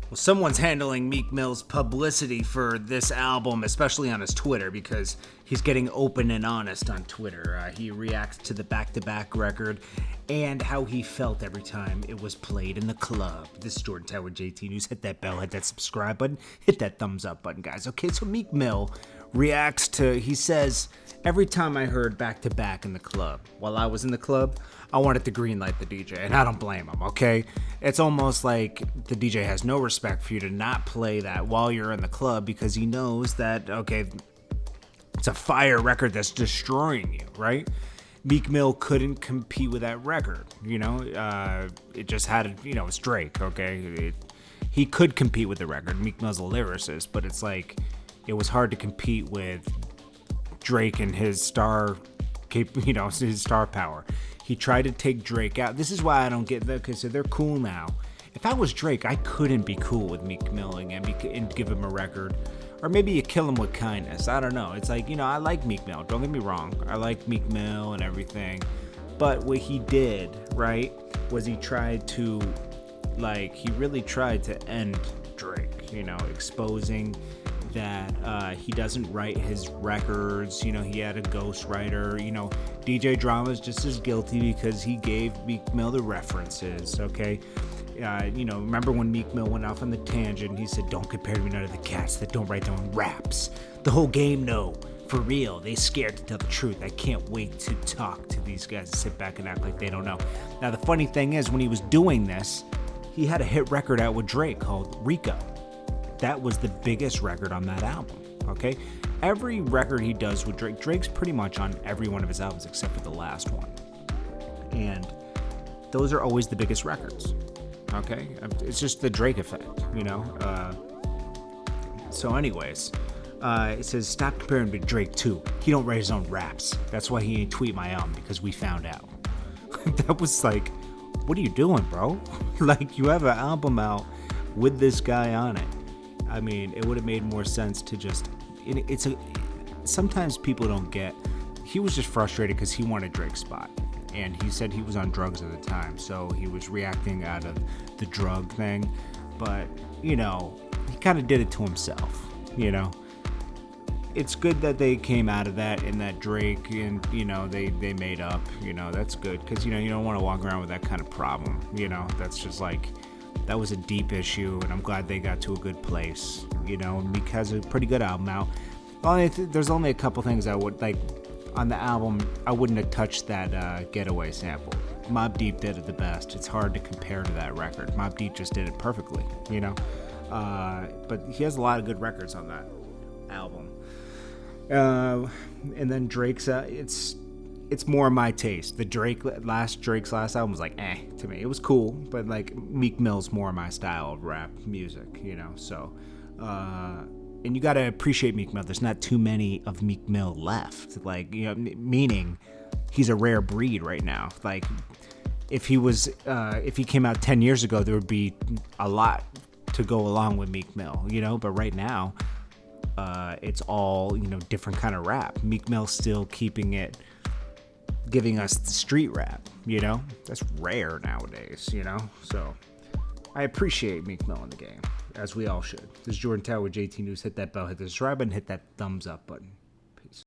Well, someone's handling Meek Mill's publicity for this album, especially on his Twitter, because he's getting open and honest on Twitter. He reacts to the back-to-back record and how he felt every time it was played in the club. This is Jordan Tower JT News. Hit that bell, hit that subscribe button, hit that thumbs up button, guys. Okay, so Meek Mill reacts to, he says, every time I heard back-to-back in the club, while I was in the club, I wanted to greenlight the DJ, and I don't blame him, okay? It's almost like the DJ has no respect for you to not play that while you're in the club because he knows that, okay, it's a fire record that's destroying you, right? Meek Mill couldn't compete with that record, you know? It just had, it's Drake, okay? He could compete with the record. Meek Mill's a lyricist, but it's like it was hard to compete with Drake and his his star power. He tried to take Drake out. This is why I don't get that, because they're cool now. If I was Drake, I couldn't be cool with Meek Mill and give him a record. Or maybe you kill him with kindness. I don't know. It's like, I like Meek Mill. Don't get me wrong. I like Meek Mill and everything. But what he did, right, was he really tried to end Drake, exposing that he doesn't write his records. He had a ghostwriter. DJ Drama's just as guilty because he gave Meek Mill the references, okay? Remember when Meek Mill went off on the tangent? He said, "Don't compare me to none of the cats that don't write their own raps. The whole game know. For real, they scared to tell the truth. I can't wait to talk to these guys and sit back and act like they don't know." Now, the funny thing is, when he was doing this, he had a hit record out with Drake called Rico. That was the biggest record on that album, okay? Every record he does with Drake's pretty much on every one of his albums except for the last one. And those are always the biggest records, okay? It's just the Drake effect, So anyways, it says, "Stop comparing me to Drake too. He don't write his own raps. That's why he ain't tweet my album, because we found out." That was like, what are you doing, bro? Like, you have an album out with this guy on it. I mean, it would have made more sense to just, sometimes people don't get, he was just frustrated because he wanted Drake's spot. And he said he was on drugs at the time, so he was reacting out of the drug thing. But, he kind of did it to himself, It's good that they came out of that and that Drake and, they made up, that's good. Because, you don't want to walk around with that kind of problem, that's just like, that was a deep issue, and I'm glad they got to a good place, and Meek has a pretty good album out. There's only a couple things I would, like, on the album, I wouldn't have touched that Getaway sample. Mobb Deep did it the best. It's hard to compare to that record. Mobb Deep just did it perfectly, But he has a lot of good records on that album. And then Drake's, it's more my taste. The Drake's last album was like, to me. It was cool, but like Meek Mill's more my style of rap music, So, and you gotta appreciate Meek Mill. There's not too many of Meek Mill left. Like, meaning he's a rare breed right now. Like, if he came out 10 years ago, there would be a lot to go along with Meek Mill, But right now, it's all different kind of rap. Meek Mill's still giving us the street rap, That's rare nowadays, So I appreciate Meek Mill in the game, as we all should. This is Jordan Tower with JT News. Hit that bell, hit the subscribe button, hit that thumbs up button.